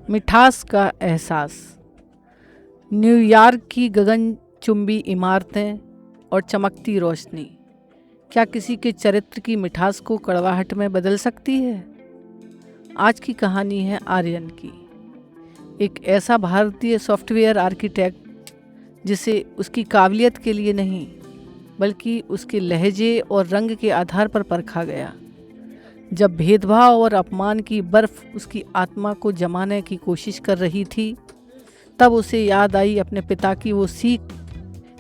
मिठास का एहसास। न्यूयॉर्क की गगनचुंबी इमारतें और चमकती रोशनी क्या किसी के चरित्र की मिठास को कड़वाहट में बदल सकती है? आज की कहानी है आर्यन की, एक ऐसा भारतीय सॉफ्टवेयर आर्किटेक्ट जिसे उसकी काबिलियत के लिए नहीं बल्कि उसके लहजे और रंग के आधार पर परखा गया। जब भेदभाव और अपमान की बर्फ़ उसकी आत्मा को जमाने की कोशिश कर रही थी, तब उसे याद आई अपने पिता की वो सीख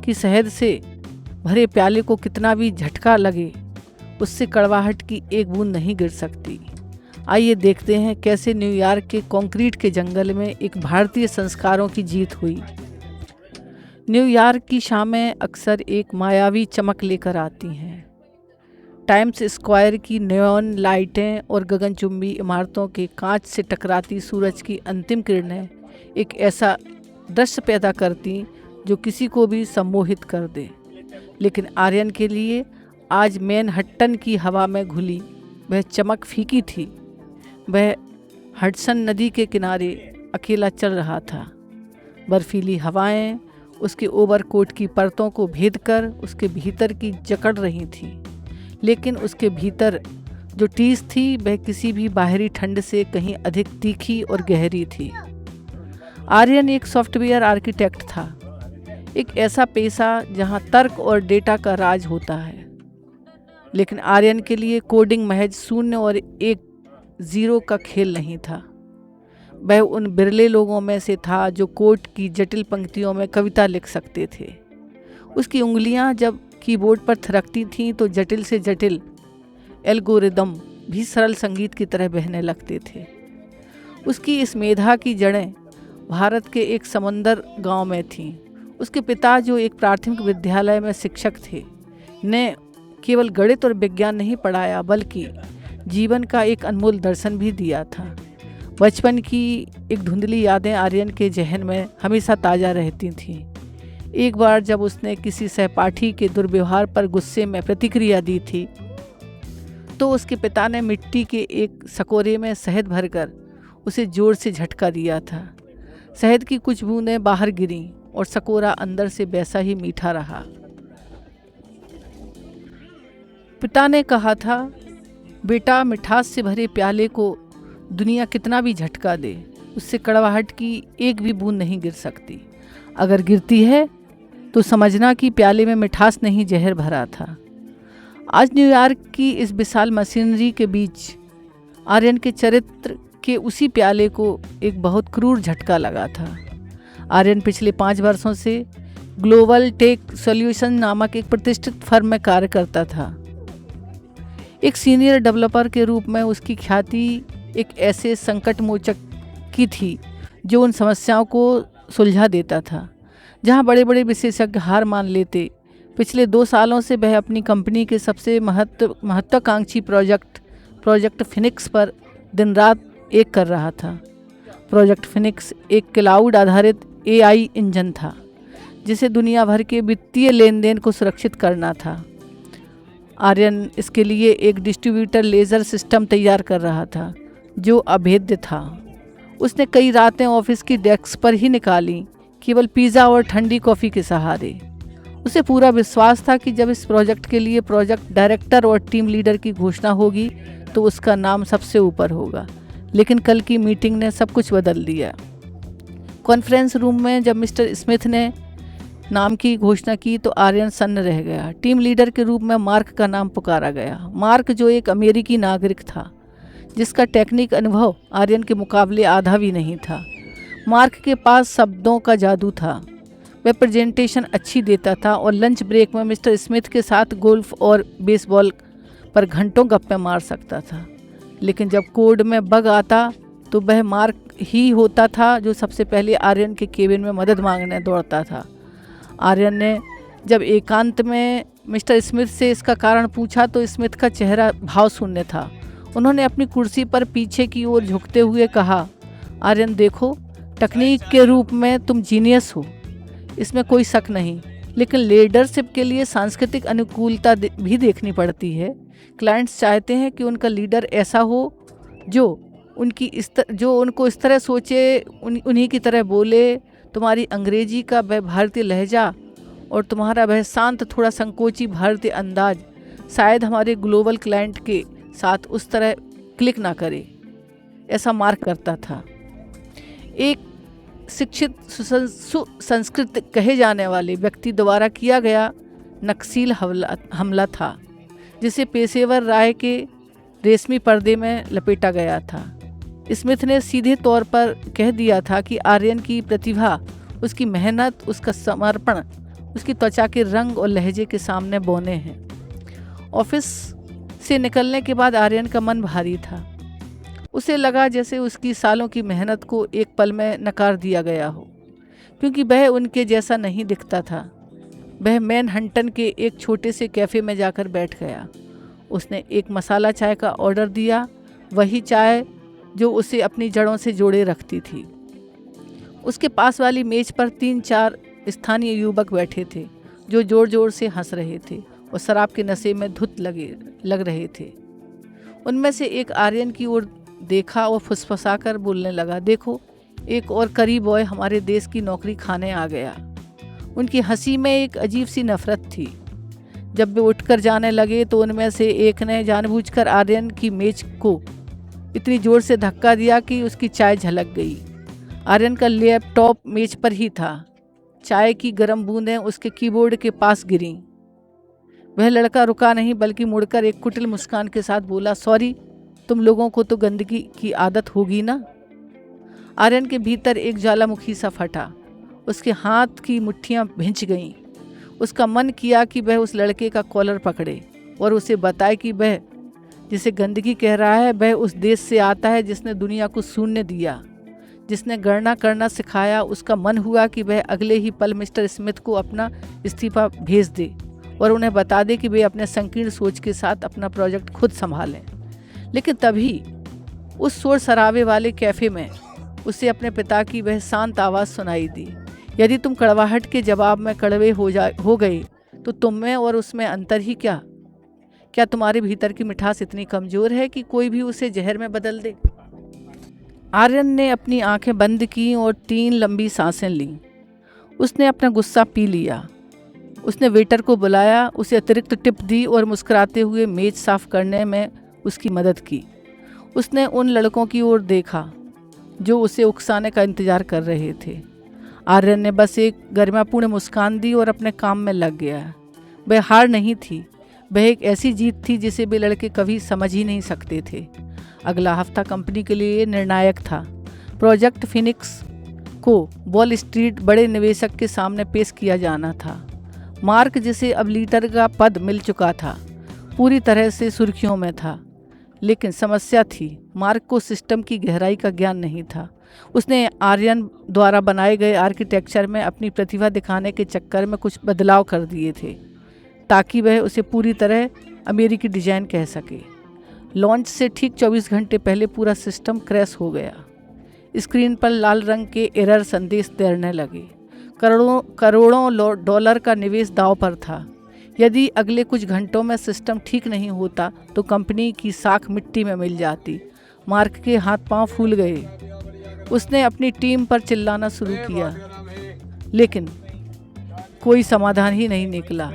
कि शहद से भरे प्याले को कितना भी झटका लगे, उससे कड़वाहट की एक बूंद नहीं गिर सकती। आइए देखते हैं कैसे न्यूयॉर्क के कंक्रीट के जंगल में एक भारतीय संस्कारों की जीत हुई। न्यूयॉर्क की शामें अक्सर एक मायावी चमक लेकर आती हैं। टाइम्स स्क्वायर की नियॉन लाइटें और गगनचुंबी इमारतों के कांच से टकराती सूरज की अंतिम किरणें एक ऐसा दृश्य पैदा करती जो किसी को भी सम्मोहित कर दे। लेकिन आर्यन के लिए आज मैनहट्टन की हवा में घुली वह चमक फीकी थी। वह हडसन नदी के किनारे अकेला चल रहा था। बर्फीली हवाएं उसके ओवरकोट की परतों को भेद कर उसके भीतर की जकड़ रही थीं, लेकिन उसके भीतर जो टीस थी वह किसी भी बाहरी ठंड से कहीं अधिक तीखी और गहरी थी। आर्यन एक सॉफ्टवेयर आर्किटेक्ट था, एक ऐसा पेशा जहां तर्क और डेटा का राज होता है। लेकिन आर्यन के लिए कोडिंग महज 0 और 1 0 का खेल नहीं था। वह उन बिरले लोगों में से था जो कोड की जटिल पंक्तियों में कविता लिख सकते थे। उसकी उंगलियां जब कीबोर्ड पर थिरकती थीं तो जटिल से जटिल एल्गोरिदम भी सरल संगीत की तरह बहने लगते थे। उसकी इस मेधा की जड़ें भारत के एक समंदर गांव में थीं। उसके पिता, जो एक प्राथमिक विद्यालय में शिक्षक थे, ने केवल गणित और विज्ञान नहीं पढ़ाया बल्कि जीवन का एक अनमोल दर्शन भी दिया था। बचपन की एक धुंधली यादें आर्यन के जहन में हमेशा ताज़ा रहती थीं। एक बार जब उसने किसी सहपाठी के दुर्व्यवहार पर गुस्से में प्रतिक्रिया दी थी, तो उसके पिता ने मिट्टी के एक सकोरे में शहद भरकर उसे जोर से झटका दिया था। शहद की कुछ बूंदें बाहर गिरीं और सकोरा अंदर से वैसा ही मीठा रहा। पिता ने कहा था, बेटा, मिठास से भरे प्याले को दुनिया कितना भी झटका दे, उससे कड़वाहट की एक भी बूंद नहीं गिर सकती। अगर गिरती है तो समझना कि प्याले में मिठास नहीं, जहर भरा था। आज न्यूयॉर्क की इस विशाल मशीनरी के बीच आर्यन के चरित्र के उसी प्याले को एक बहुत क्रूर झटका लगा था। आर्यन पिछले 5 वर्षों से ग्लोबल टेक सॉल्यूशन नामक एक प्रतिष्ठित फर्म में कार्य करता था। एक सीनियर डेवलपर के रूप में उसकी ख्याति एक ऐसे संकट मोचक की थी जो उन समस्याओं को सुलझा देता था जहां बड़े बड़े विशेषज्ञ हार मान लेते। पिछले 2 सालों से वह अपनी कंपनी के सबसे महत्वाकांक्षी प्रोजेक्ट फिनिक्स पर दिन रात एक कर रहा था। प्रोजेक्ट फिनिक्स एक क्लाउड आधारित AI इंजन था जिसे दुनिया भर के वित्तीय लेन देन को सुरक्षित करना था। आर्यन इसके लिए एक डिस्ट्रीब्यूटर लेजर सिस्टम तैयार कर रहा था जो अभेद्य था। उसने कई रातें ऑफिस की डेस्क पर ही निकाली, केवल पिज़्ज़ा और ठंडी कॉफ़ी के सहारे। उसे पूरा विश्वास था कि जब इस प्रोजेक्ट के लिए प्रोजेक्ट डायरेक्टर और टीम लीडर की घोषणा होगी तो उसका नाम सबसे ऊपर होगा। लेकिन कल की मीटिंग ने सब कुछ बदल दिया। कॉन्फ्रेंस रूम में जब मिस्टर स्मिथ ने नाम की घोषणा की तो आर्यन सन्न रह गया। टीम लीडर के रूप में मार्क का नाम पुकारा गया। मार्क, जो एक अमेरिकी नागरिक था जिसका टेक्निक अनुभव आर्यन के मुकाबले आधा भी नहीं था। मार्क के पास शब्दों का जादू था। वह प्रेजेंटेशन अच्छी देता था और लंच ब्रेक में मिस्टर स्मिथ के साथ गोल्फ और बेसबॉल पर घंटों गप्पे मार सकता था। लेकिन जब कोड में बग आता तो वह मार्क ही होता था जो सबसे पहले आर्यन के केबिन में मदद मांगने दौड़ता था। आर्यन ने जब एकांत में मिस्टर स्मिथ से इसका कारण पूछा तो स्मिथ का चेहरा भाव शून्य था। उन्होंने अपनी कुर्सी पर पीछे की ओर झुकते हुए कहा, आर्यन, देखो, तकनीक के रूप में तुम जीनियस हो, इसमें कोई शक नहीं, लेकिन लीडरशिप के लिए सांस्कृतिक अनुकूलता भी देखनी पड़ती है। क्लाइंट्स चाहते हैं कि उनका लीडर ऐसा हो जो जो उनको इस तरह सोचे, उन्हीं की तरह बोले। तुम्हारी अंग्रेजी का वह भारतीय लहजा और तुम्हारा वह शांत थोड़ा संकोची भारतीय अंदाज शायद हमारे ग्लोबल क्लाइंट के साथ उस तरह क्लिक ना करे, ऐसा मार्क करता था। एक शिक्षित सुसंस्कृत कहे जाने वाले व्यक्ति द्वारा किया गया नक्सील हमला था, जिसे पेशेवर राय के रेशमी पर्दे में लपेटा गया था। स्मिथ ने सीधे तौर पर कह दिया था कि आर्यन की प्रतिभा, उसकी मेहनत, उसका समर्पण उसकी त्वचा के रंग और लहजे के सामने बौने हैं। ऑफिस से निकलने के बाद आर्यन का मन भारी था। उसे लगा जैसे उसकी सालों की मेहनत को एक पल में नकार दिया गया हो, क्योंकि वह उनके जैसा नहीं दिखता था। वह मैनहट्टन के एक छोटे से कैफ़े में जाकर बैठ गया। उसने एक मसाला चाय का ऑर्डर दिया, वही चाय जो उसे अपनी जड़ों से जोड़े रखती थी। उसके पास वाली मेज पर 3-4 स्थानीय युवक बैठे थे जो जोर जोर से हंस रहे थे और शराब के नशे में धुत लग रहे थे। उनमें से एक आर्यन की ओर देखा और फुसफुसाकर बोलने लगा, देखो, एक और करी बॉय हमारे देश की नौकरी खाने आ गया। उनकी हंसी में एक अजीब सी नफरत थी। जब वे उठकर जाने लगे तो उनमें से एक ने जानबूझकर आर्यन की मेज को इतनी जोर से धक्का दिया कि उसकी चाय झलक गई। आर्यन का लैपटॉप मेज पर ही था। चाय की गर्म बूंदें उसके कीबोर्ड के पास गिरीं। वह लड़का रुका नहीं, बल्कि मुड़कर एक कुटिल मुस्कान के साथ बोला, सॉरी, तुम लोगों को तो गंदगी की आदत होगी ना। आर्यन के भीतर एक ज्वालामुखी सा फटा। उसके हाथ की मुट्ठियां भिंच गईं। उसका मन किया कि वह उस लड़के का कॉलर पकड़े और उसे बताए कि वह जिसे गंदगी कह रहा है वह उस देश से आता है जिसने दुनिया को शून्य दिया, जिसने गणना करना सिखाया। उसका मन हुआ कि वह अगले ही पल मिस्टर स्मिथ को अपना इस्तीफा भेज दे और उन्हें बता दे कि वे अपने संकीर्ण सोच के साथ अपना प्रोजेक्ट खुद संभालें। लेकिन तभी उस शोर शराबे वाले कैफ़े में उसे अपने पिता की वह शांत आवाज़ सुनाई दी, यदि तुम कड़वाहट के जवाब में कड़वे हो गए तो तुम में और उसमें अंतर ही क्या? क्या तुम्हारे भीतर की मिठास इतनी कमज़ोर है कि कोई भी उसे जहर में बदल दे? आर्यन ने अपनी आंखें बंद की और 3 लंबी सांसें लीं। उसने अपना गुस्सा पी लिया। उसने वेटर को बुलाया, उसे अतिरिक्त टिप दी और मुस्कुराते हुए मेज साफ करने में उसकी मदद की। उसने उन लड़कों की ओर देखा जो उसे उकसाने का इंतज़ार कर रहे थे। आर्यन ने बस एक गरिमापूर्ण मुस्कान दी और अपने काम में लग गया। वह हार नहीं थी, वह एक ऐसी जीत थी जिसे वे लड़के कभी समझ ही नहीं सकते थे। अगला हफ्ता कंपनी के लिए निर्णायक था। प्रोजेक्ट फिनिक्स को वॉल स्ट्रीट बड़े निवेशक के सामने पेश किया जाना था। मार्क, जिसे अब लीडर का पद मिल चुका था, पूरी तरह से सुर्खियों में था। लेकिन समस्या थी, मार्क को सिस्टम की गहराई का ज्ञान नहीं था। उसने आर्यन द्वारा बनाए गए आर्किटेक्चर में अपनी प्रतिभा दिखाने के चक्कर में कुछ बदलाव कर दिए थे ताकि वह उसे पूरी तरह अमेरिकी डिज़ाइन कह सके। लॉन्च से ठीक 24 घंटे पहले पूरा सिस्टम क्रैश हो गया। स्क्रीन पर लाल रंग के एरर संदेश तैरने लगे। करोड़ों डॉलर का निवेश दांव पर था। यदि अगले कुछ घंटों में सिस्टम ठीक नहीं होता तो कंपनी की साख मिट्टी में मिल जाती। मार्क के हाथ पांव फूल गए। उसने अपनी टीम पर चिल्लाना शुरू किया, लेकिन कोई समाधान ही नहीं निकला।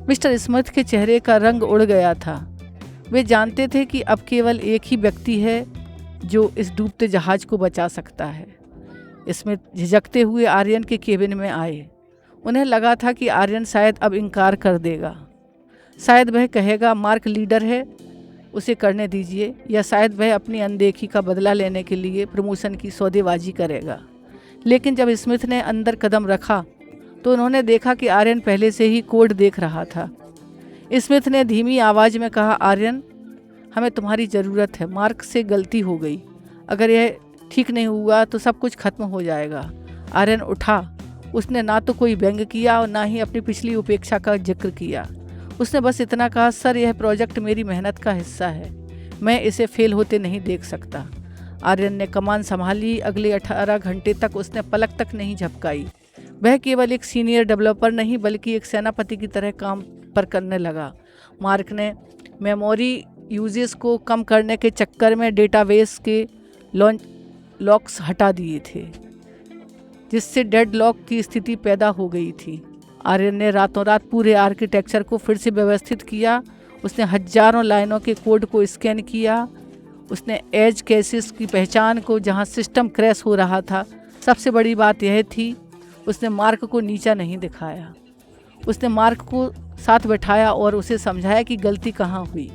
मिस्टर स्मिथ के चेहरे का रंग उड़ गया था। वे जानते थे कि अब केवल एक ही व्यक्ति है जो इस डूबते जहाज को बचा सकता है। स्मिथ झिझकते हुए आर्यन के केबिन में आए। उन्हें लगा था कि आर्यन शायद अब इनकार कर देगा। शायद वह कहेगा मार्क लीडर है, उसे करने दीजिए, या शायद वह अपनी अनदेखी का बदला लेने के लिए प्रमोशन की सौदेबाजी करेगा। लेकिन जब स्मिथ ने अंदर कदम रखा तो उन्होंने देखा कि आर्यन पहले से ही कोड देख रहा था। स्मिथ ने धीमी आवाज़ में कहा, आर्यन, हमें तुम्हारी ज़रूरत है। मार्क से गलती हो गई। अगर यह ठीक नहीं हुआ तो सब कुछ खत्म हो जाएगा। आर्यन उठा। उसने ना तो कोई व्यंग किया और ना ही अपनी पिछली उपेक्षा का जिक्र किया। उसने बस इतना कहा, सर, यह प्रोजेक्ट मेरी मेहनत का हिस्सा है, मैं इसे फेल होते नहीं देख सकता। आर्यन ने कमान संभाली। अगले 18 घंटे तक उसने पलक तक नहीं झपकाई। वह केवल एक सीनियर डेवलपर नहीं बल्कि एक सेनापति की तरह काम पर करने लगा। मार्क ने मेमोरी यूजेस को कम करने के चक्कर में डेटाबेस के लॉक्स हटा दिए थे, जिससे डेडलॉक की स्थिति पैदा हो गई थी। आर्यन ने रातों रात पूरे आर्किटेक्चर को फिर से व्यवस्थित किया। उसने हजारों लाइनों के कोड को स्कैन किया। उसने एज केसेस की पहचान को जहां सिस्टम क्रैश हो रहा था। सबसे बड़ी बात यह थी, उसने मार्क को नीचा नहीं दिखाया। उसने मार्क को साथ बैठाया और उसे समझाया कि गलती कहाँ हुई।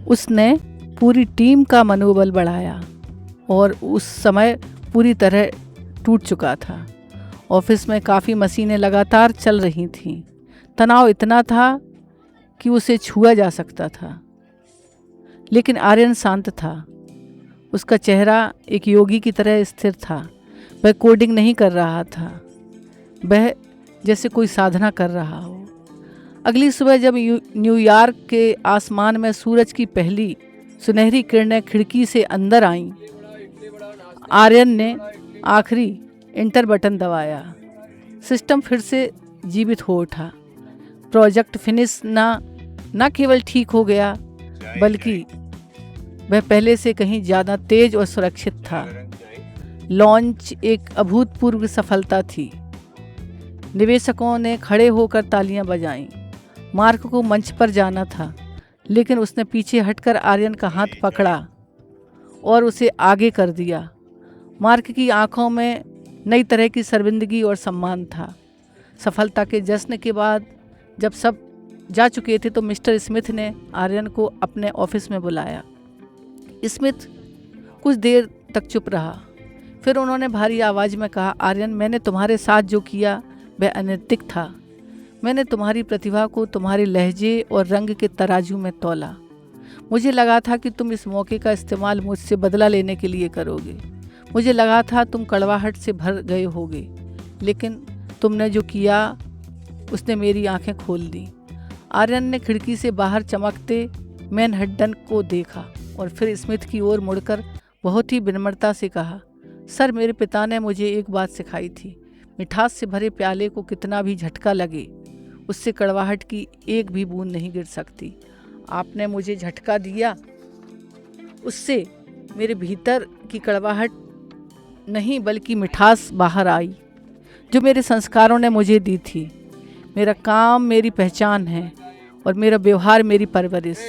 उसने पूरी टीम का मनोबल बढ़ाया और उस समय पूरी तरह टूट चुका था। ऑफिस में काफ़ी मशीनें लगातार चल रही थीं। तनाव इतना था कि उसे छुआ जा सकता था, लेकिन आर्यन शांत था। उसका चेहरा एक योगी की तरह स्थिर था। वह कोडिंग नहीं कर रहा था, वह जैसे कोई साधना कर रहा हो। अगली सुबह जब न्यूयॉर्क के आसमान में सूरज की पहली सुनहरी किरणें खिड़की से अंदर आईं, आर्यन ने आखिरी इंटर बटन दबाया। सिस्टम फिर से जीवित हो उठा। प्रोजेक्ट फिनिश ना केवल ठीक हो गया, बल्कि वह पहले से कहीं ज़्यादा तेज और सुरक्षित था। लॉन्च एक अभूतपूर्व सफलता थी। निवेशकों ने खड़े होकर तालियां बजाईं। मार्क को मंच पर जाना था, लेकिन उसने पीछे हटकर आर्यन का हाथ पकड़ा और उसे आगे कर दिया। मार्क की आंखों में नई तरह की शर्मिंदगी और सम्मान था। सफलता के जश्न के बाद जब सब जा चुके थे तो मिस्टर स्मिथ ने आर्यन को अपने ऑफिस में बुलाया। स्मिथ कुछ देर तक चुप रहा। फिर उन्होंने भारी आवाज़ में कहा, आर्यन, मैंने तुम्हारे साथ जो किया वह अनैतिक था। मैंने तुम्हारी प्रतिभा को तुम्हारे लहजे और रंग के तराजू में तौला। मुझे लगा था कि तुम इस मौके का इस्तेमाल मुझसे बदला लेने के लिए करोगे। मुझे लगा था तुम कड़वाहट से भर गए होगे, लेकिन तुमने जो किया उसने मेरी आंखें खोल दी। आर्यन ने खिड़की से बाहर चमकते मैनहट्टन को देखा और फिर स्मिथ की ओर मुड़कर बहुत ही विनम्रता से कहा, सर, मेरे पिता ने मुझे एक बात सिखाई थी। मिठास से भरे प्याले को कितना भी झटका लगे, उससे कड़वाहट की एक भी बूंद नहीं गिर सकती। आपने मुझे झटका दिया, उससे मेरे भीतर की कड़वाहट नहीं बल्कि मिठास बाहर आई, जो मेरे संस्कारों ने मुझे दी थी। मेरा काम मेरी पहचान है और मेरा व्यवहार मेरी परवरिश।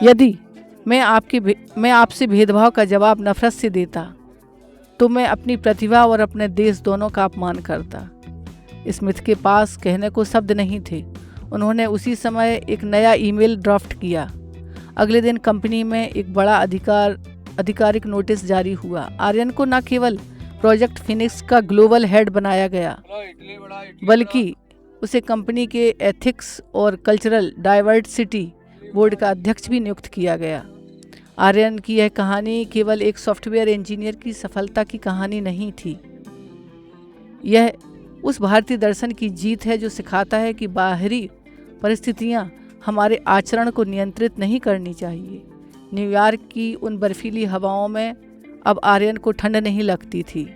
यदि मैं आपसे भेदभाव का जवाब नफरत से देता तो मैं अपनी प्रतिभा और अपने देश दोनों का अपमान करता। स्मिथ के पास कहने को शब्द नहीं थे। उन्होंने उसी समय एक नया ईमेल ड्राफ्ट किया। अगले दिन कंपनी में एक बड़ा आधिकारिक नोटिस जारी हुआ। आर्यन को न केवल प्रोजेक्ट फिनिक्स का ग्लोबल हेड बनाया गया, बल्कि उसे कंपनी के एथिक्स और कल्चरल डाइवर्सिटी बोर्ड का अध्यक्ष भी नियुक्त किया गया। आर्यन की यह कहानी केवल एक सॉफ्टवेयर इंजीनियर की सफलता की कहानी नहीं थी। यह उस भारतीय दर्शन की जीत है जो सिखाता है कि बाहरी परिस्थितियां हमारे आचरण को नियंत्रित नहीं करनी चाहिए। न्यूयॉर्क की उन बर्फीली हवाओं में अब आर्यन को ठंड नहीं लगती थी।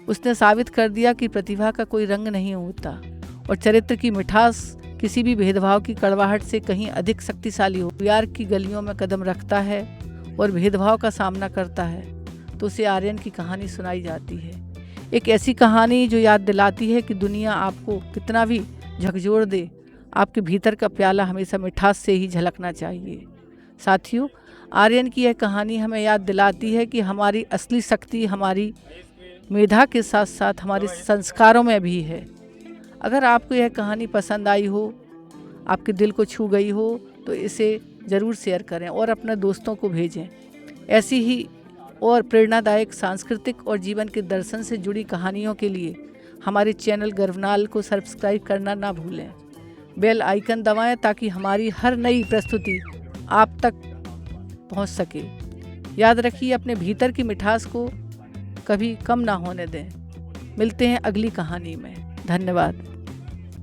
उसने साबित कर दिया कि प्रतिभा का कोई रंग नहीं होता और चरित्र की मिठास किसी भी भेदभाव की कड़वाहट से कहीं अधिक शक्तिशाली हो। न्यूयॉर्क की गलियों में कदम रखता है और भेदभाव का सामना करता है तो उसे आर्यन की कहानी सुनाई जाती है। एक ऐसी कहानी जो याद दिलाती है कि दुनिया आपको कितना भी झकझोर दे, आपके भीतर का प्याला हमेशा मिठास से ही झलकना चाहिए। साथियों, आर्यन की यह कहानी हमें याद दिलाती है कि हमारी असली शक्ति हमारी मेधा के साथ साथ हमारे संस्कारों में भी है। अगर आपको यह कहानी पसंद आई हो, आपके दिल को छू गई हो, तो इसे ज़रूर शेयर करें और अपने दोस्तों को भेजें। ऐसी ही और प्रेरणादायक सांस्कृतिक और जीवन के दर्शन से जुड़ी कहानियों के लिए हमारे चैनल गर्वनाल को सब्सक्राइब करना ना भूलें। बेल आइकन दबाएं ताकि हमारी हर नई प्रस्तुति आप तक पहुंच सके। याद रखिए, अपने भीतर की मिठास को कभी कम ना होने दें। मिलते हैं अगली कहानी में। धन्यवाद।